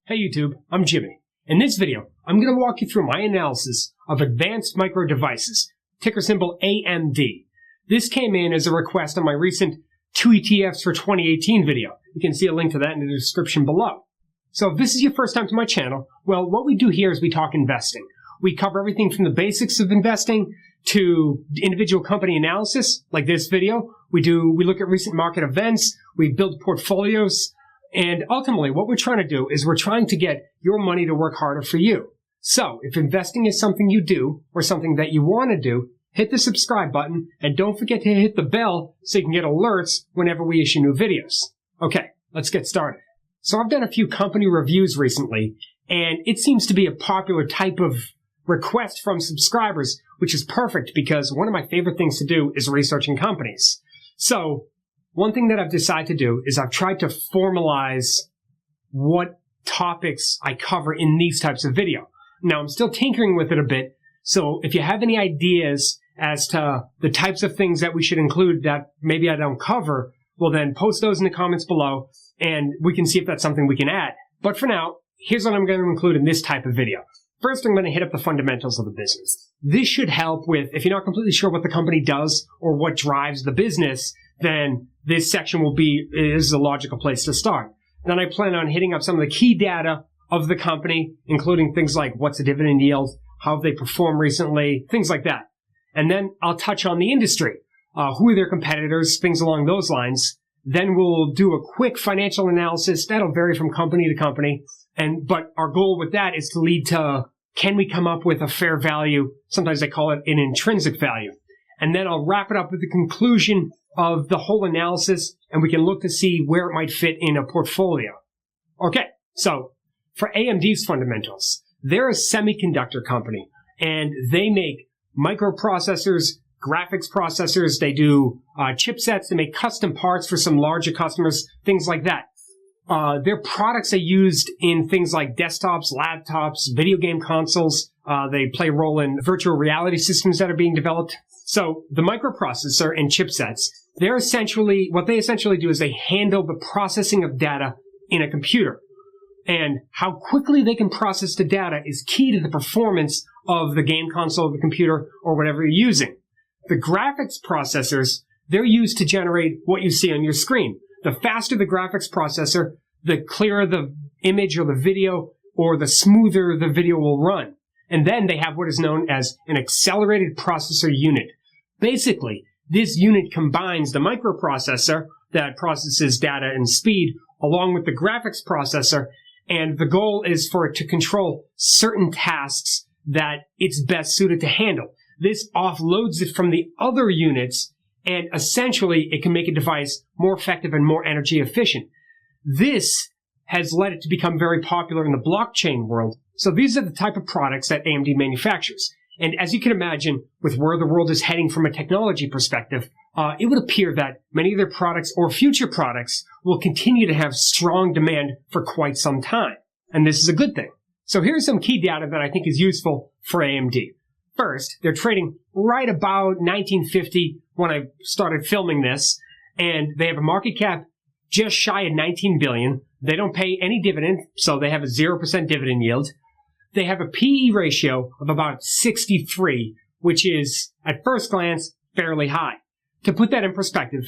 Hey YouTube, I'm Jimmy. In this video, I'm going to walk you through my analysis of advanced micro devices, ticker symbol AMD. This came in as a request on my recent 2 ETFs for 2018 video. You can see a link to that in the description below. So if this is your first time to my channel, well, what we do here is we talk investing. We cover everything from the basics of investing to individual company analysis, like this video. We look at recent market events, we build portfolios, and ultimately what we're trying to do is we're trying to get your money to work harder for you. So if investing is something you do or something that you want to do, hit the subscribe button and don't forget to hit the bell so you can get alerts whenever we issue new videos. Okay, let's get started. So I've done a few company reviews recently, and it seems to be a popular type of request from subscribers, which is perfect because one of my favorite things to do is researching companies. So one thing that I've decided to do is I've tried to formalize what topics I cover in these types of video. Now, I'm still tinkering with it a bit, so if you have any ideas as to the types of things that we should include that maybe I don't cover, well then post those in the comments below and we can see if that's something we can add. But for now, here's what I'm going to include in this type of video. First, I'm going to hit up the fundamentals of the business. This should help with, if you're not completely sure what the company does or what drives the business, then this section is a logical place to start. Then I plan on hitting up some of the key data of the company, including things like what's the dividend yield, how have they performed recently, things like that. And then I'll touch on the industry, who are their competitors, things along those lines. Then we'll do a quick financial analysis. That'll vary from company to company. But our goal with that is to lead to, can we come up with a fair value? Sometimes they call it an intrinsic value. And then I'll wrap it up with the conclusion of the whole analysis, and we can look to see where it might fit in a portfolio. Okay, so for AMD's fundamentals, they're a semiconductor company, and they make microprocessors, graphics processors, they do chipsets, they make custom parts for some larger customers, things like that. Their products are used in things like desktops, laptops, video game consoles. They play a role in virtual reality systems that are being developed. So the microprocessor and chipsets, what they essentially do is they handle the processing of data in a computer. And how quickly they can process the data is key to the performance of the game console, the computer, or whatever you're using. The graphics processors, they're used to generate what you see on your screen. The faster the graphics processor, the clearer the image or the video, or the smoother the video will run. And then they have what is known as an accelerated processor unit. Basically, this unit combines the microprocessor that processes data and speed along with the graphics processor, and the goal is for it to control certain tasks that it's best suited to handle. This offloads it from the other units, and essentially it can make a device more effective and more energy efficient. This has led it to become very popular in the blockchain world. So these are the type of products that AMD manufactures. And as you can imagine, with where the world is heading from a technology perspective, it would appear that many of their products or future products will continue to have strong demand for quite some time. And this is a good thing. So here's some key data that I think is useful for AMD. First, they're trading right about 1950 when I started filming this, and they have a market cap just shy of 19 billion. They don't pay any dividend, so they have a 0% dividend yield. They have a PE ratio of about 63, which is, at first glance, fairly high. To put that in perspective,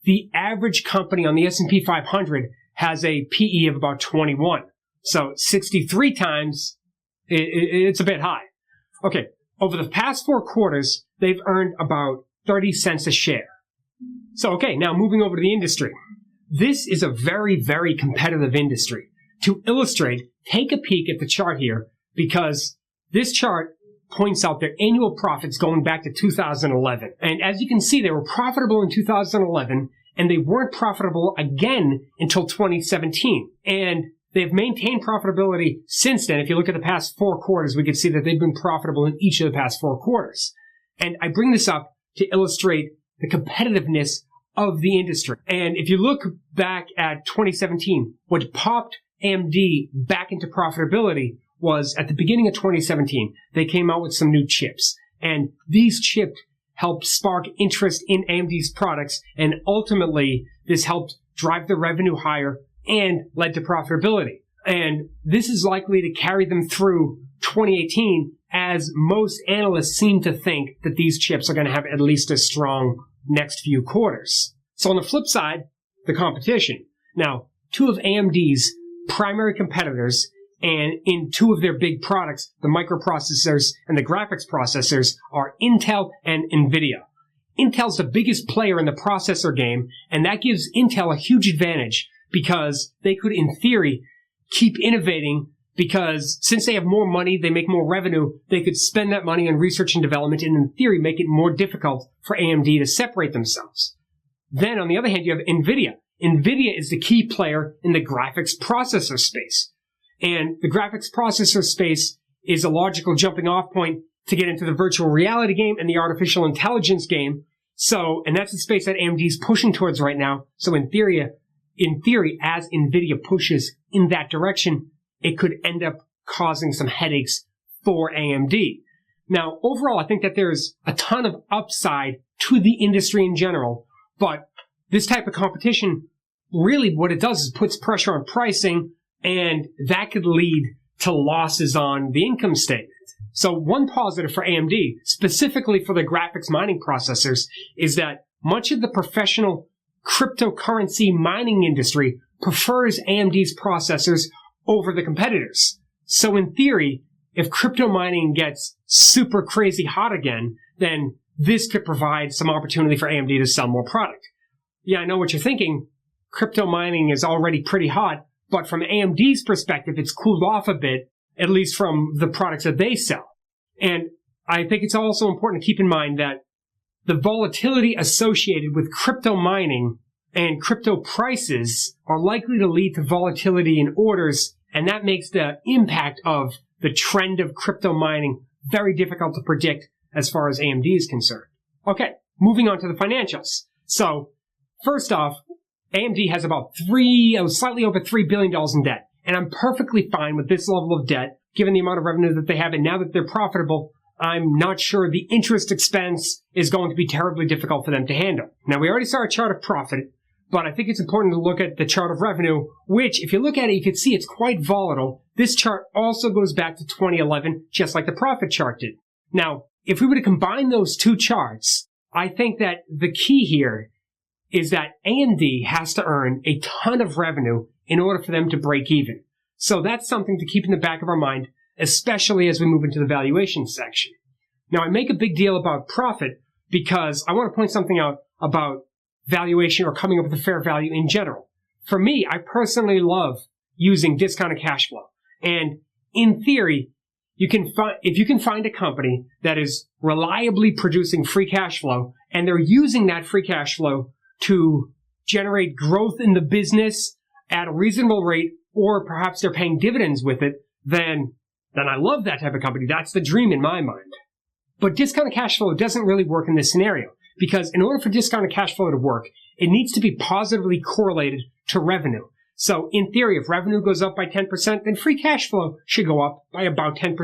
the average company on the S&P 500 has a PE of about 21. So 63 times, it's a bit high. Okay, over the past 4 quarters, they've earned about 30 cents a share. So, okay, now moving over to the industry. This is a very, very competitive industry. To illustrate, take a peek at the chart here, because this chart points out their annual profits going back to 2011. And as you can see, they were profitable in 2011, and they weren't profitable again until 2017. And they've maintained profitability since then. If you look at the past 4 quarters, we can see that they've been profitable in each of the past 4 quarters. And I bring this up to illustrate the competitiveness of the industry. And if you look back at 2017, what popped AMD back into profitability was at the beginning of 2017, they came out with some new chips. And these chips helped spark interest in AMD's products, and ultimately this helped drive the revenue higher and led to profitability. And this is likely to carry them through 2018, as most analysts seem to think that these chips are going to have at least a strong next few quarters. So on the flip side, the competition. Now, two of AMD's primary competitors, and in two of their big products, the microprocessors and the graphics processors, are Intel and NVIDIA. Intel's the biggest player in the processor game, and that gives Intel a huge advantage because they could, in theory, keep innovating, because since they have more money, they make more revenue, they could spend that money on research and development and, in theory, make it more difficult for AMD to separate themselves. Then, on the other hand, you have NVIDIA. NVIDIA is the key player in the graphics processor space. And the graphics processor space is a logical jumping off point to get into the virtual reality game and the artificial intelligence game. So, and that's the space that AMD is pushing towards right now. So in theory, as NVIDIA pushes in that direction, it could end up causing some headaches for AMD. Now, overall, I think that there's a ton of upside to the industry in general, but this type of competition, really what it does is puts pressure on pricing, and that could lead to losses on the income statement. So one positive for AMD, specifically for the graphics mining processors, is that much of the professional cryptocurrency mining industry prefers AMD's processors over the competitors. So in theory, if crypto mining gets super crazy hot again, then this could provide some opportunity for AMD to sell more product. Yeah, I know what you're thinking. Crypto mining is already pretty hot, but from AMD's perspective, it's cooled off a bit, at least from the products that they sell. And I think it's also important to keep in mind that the volatility associated with crypto mining and crypto prices are likely to lead to volatility in orders, and that makes the impact of the trend of crypto mining very difficult to predict as far as AMD is concerned. Okay, moving on to the financials. So, first off, AMD has about slightly over $3 billion in debt. And I'm perfectly fine with this level of debt, given the amount of revenue that they have. And now that they're profitable, I'm not sure the interest expense is going to be terribly difficult for them to handle. Now, we already saw a chart of profit, but I think it's important to look at the chart of revenue, which, if you look at it, you can see it's quite volatile. This chart also goes back to 2011, just like the profit chart did. Now, if we were to combine those two charts, I think that the key here is that AMD has to earn a ton of revenue in order for them to break even. So that's something to keep in the back of our mind, especially as we move into the valuation section. Now, I make a big deal about profit because I want to point something out about valuation or coming up with a fair value in general. For me, I personally love using discounted cash flow. And in theory, if you can find a company that is reliably producing free cash flow and they're using that free cash flow to generate growth in the business at a reasonable rate, or perhaps they're paying dividends with it, then I love that type of company. That's the dream in my mind. But discounted cash flow doesn't really work in this scenario, because in order for discounted cash flow to work, it needs to be positively correlated to revenue. So in theory, if revenue goes up by 10%, then free cash flow should go up by about 10%.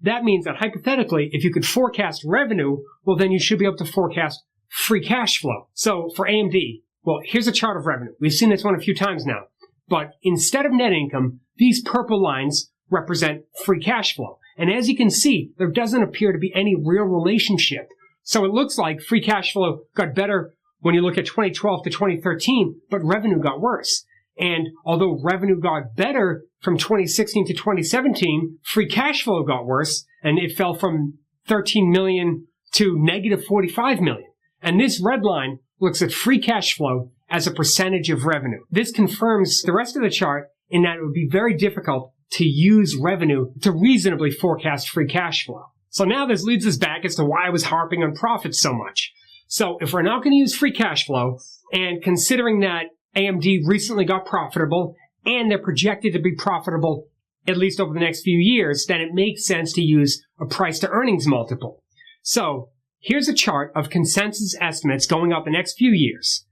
That means that hypothetically, if you could forecast revenue, well, then you should be able to forecast free cash flow. So for AMD, well, here's a chart of revenue. We've seen this one a few times now. But instead of net income, these purple lines represent free cash flow. And as you can see, there doesn't appear to be any real relationship. So it looks like free cash flow got better when you look at 2012 to 2013, but revenue got worse. And although revenue got better from 2016 to 2017, free cash flow got worse, and it fell from 13 million to negative 45 million. And this red line looks at free cash flow as a percentage of revenue. This confirms the rest of the chart in that it would be very difficult to use revenue to reasonably forecast free cash flow. So now this leads us back as to why I was harping on profits so much. So if we're not going to use free cash flow, and considering that AMD recently got profitable and they're projected to be profitable at least over the next few years, then it makes sense to use a price to earnings multiple. So here's a chart of consensus estimates going out the next few years.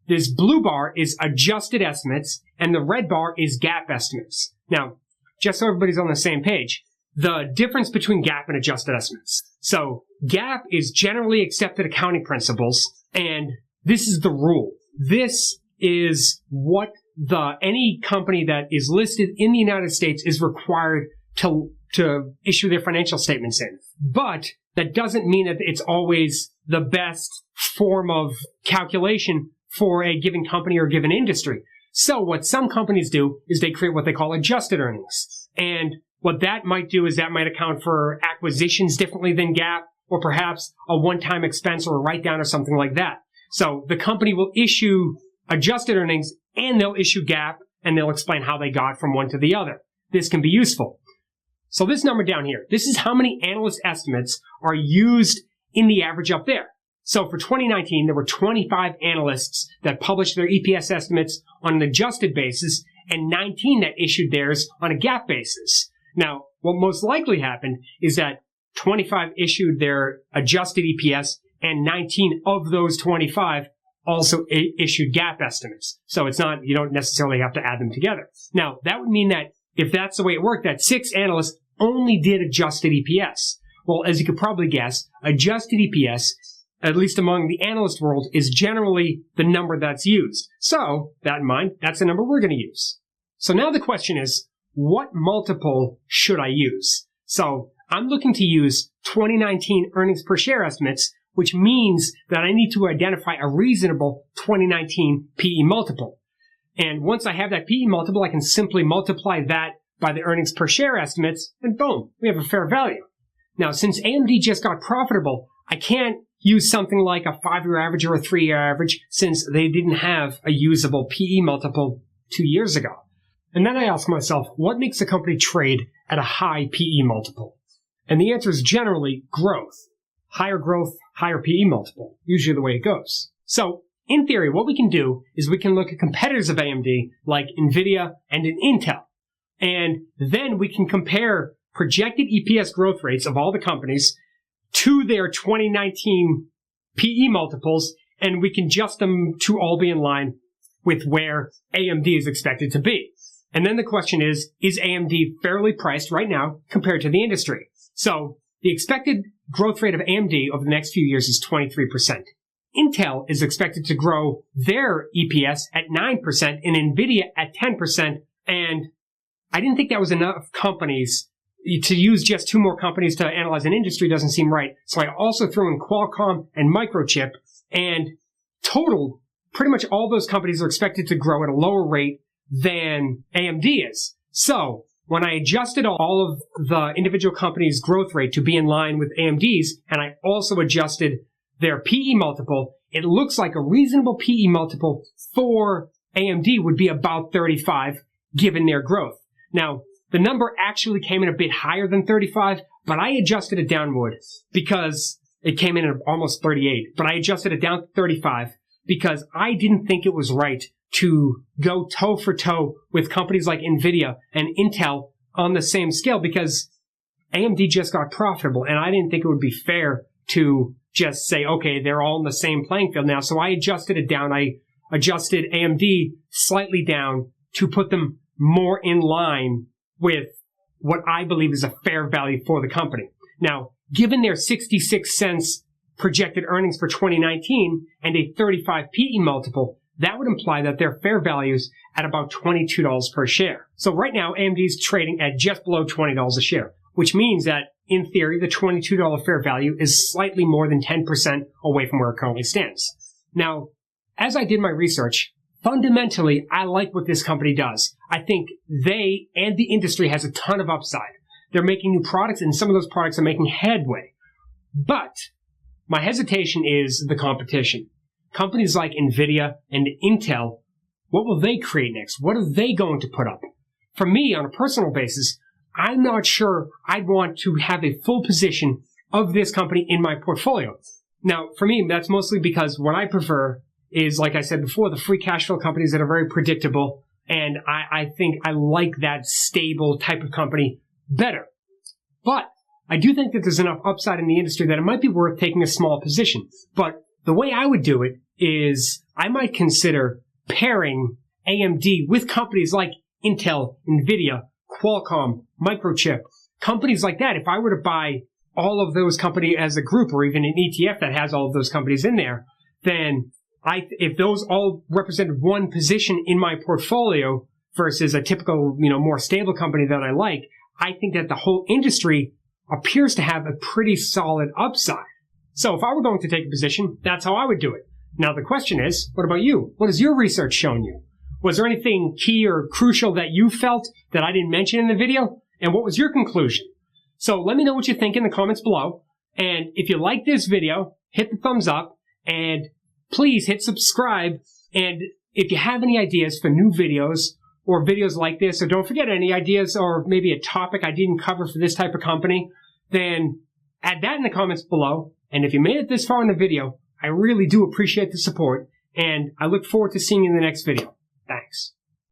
This blue bar is adjusted estimates, and the red bar is GAAP estimates. Now, just so everybody's on the same page, the difference between GAAP and adjusted estimates. So GAAP is generally accepted accounting principles, and this is the rule. This is what any company that is listed in the United States is required to issue their financial statements in. But that doesn't mean that it's always the best form of calculation for a given company or given industry. So what some companies do is they create what they call adjusted earnings. And what that might do is that might account for acquisitions differently than GAAP, or perhaps a one-time expense or a write-down or something like that. So the company will issue adjusted earnings and they'll issue GAAP and they'll explain how they got from one to the other. This can be useful. So this number down here, this is how many analyst estimates are used in the average up there. So for 2019, there were 25 analysts that published their EPS estimates on an adjusted basis and 19 that issued theirs on a GAAP basis. Now, what most likely happened is that 25 issued their adjusted EPS and 19 of those 25 also issued GAAP estimates. So it's not, you don't necessarily have to add them together. Now, that would mean that if that's the way it worked, that 6 analysts only did adjusted EPS. Well, as you could probably guess, adjusted EPS, at least among the analyst world, is generally the number that's used. So, that in mind, that's the number we're going to use. So now the question is, what multiple should I use? So, I'm looking to use 2019 earnings per share estimates, which means that I need to identify a reasonable 2019 PE multiple. And once I have that PE multiple, I can simply multiply that by the earnings per share estimates, and boom, we have a fair value. Now, since AMD just got profitable, I can't use something like a 5-year average or a 3-year average since they didn't have a usable PE multiple 2 years ago. And then I ask myself, what makes a company trade at a high PE multiple? And the answer is generally growth. Higher growth, higher PE multiple. Usually the way it goes. So, in theory, what we can do is we can look at competitors of AMD like NVIDIA and Intel. And then we can compare projected EPS growth rates of all the companies to their 2019 PE multiples, and we can adjust them to all be in line with where AMD is expected to be. And then the question is AMD fairly priced right now compared to the industry? So the expected growth rate of AMD over the next few years is 23%. Intel is expected to grow their EPS at 9% and NVIDIA at 10%. And I didn't think that was enough companies. To use just 2 more companies to analyze an industry doesn't seem right. So I also threw in Qualcomm and Microchip, and total, pretty much all those companies are expected to grow at a lower rate than AMD is. So when I adjusted all of the individual companies' growth rate to be in line with AMD's, and I also adjusted their PE multiple, it looks like a reasonable PE multiple for AMD would be about 35, given their growth. Now, the number actually came in a bit higher than 35, but I adjusted it downward because it came in at almost 38. But I adjusted it down to 35 because I didn't think it was right to go toe for toe with companies like NVIDIA and Intel on the same scale because AMD just got profitable, and I didn't think it would be fair to just say, okay, they're all in the same playing field now. So I adjusted it down. I adjusted AMD slightly down to put them more in line with what I believe is a fair value for the company. Now, given their 66 cents projected earnings for 2019 and a 35 PE multiple, that would imply that their fair value is at about $22 per share. So right now, AMD is trading at just below $20 a share, which means that, in theory, the $22 fair value is slightly more than 10% away from where it currently stands. Now, as I did my research, fundamentally, I like what this company does. I think they and the industry has a ton of upside. They're making new products, and some of those products are making headway. But my hesitation is the competition. Companies like NVIDIA and Intel, what will they create next? What are they going to put up? For me, on a personal basis, I'm not sure I'd want to have a full position of this company in my portfolio. Now, for me, that's mostly because what I prefer is, like I said before, the free cash flow companies that are very predictable, and I think I like that stable type of company better. But I do think that there's enough upside in the industry that it might be worth taking a small position. But the way I would do it is I might consider pairing AMD with companies like Intel, NVIDIA, Qualcomm, Microchip, companies like that. If I were to buy all of those companies as a group or even an ETF that has all of those companies in there, then if those all represented one position in my portfolio versus a typical, more stable company that I like, I think that the whole industry appears to have a pretty solid upside. So if I were going to take a position, that's how I would do it. Now the question is, what about you? What has your research shown you? Was there anything key or crucial that you felt that I didn't mention in the video? And what was your conclusion? So let me know what you think in the comments below. And if you like this video, hit the thumbs up and please hit subscribe. And if you have any ideas for new videos or videos like this, or don't forget any ideas or maybe a topic I didn't cover for this type of company, then add that in the comments below. And if you made it this far in the video, I really do appreciate the support, and I look forward to seeing you in the next video. Thanks.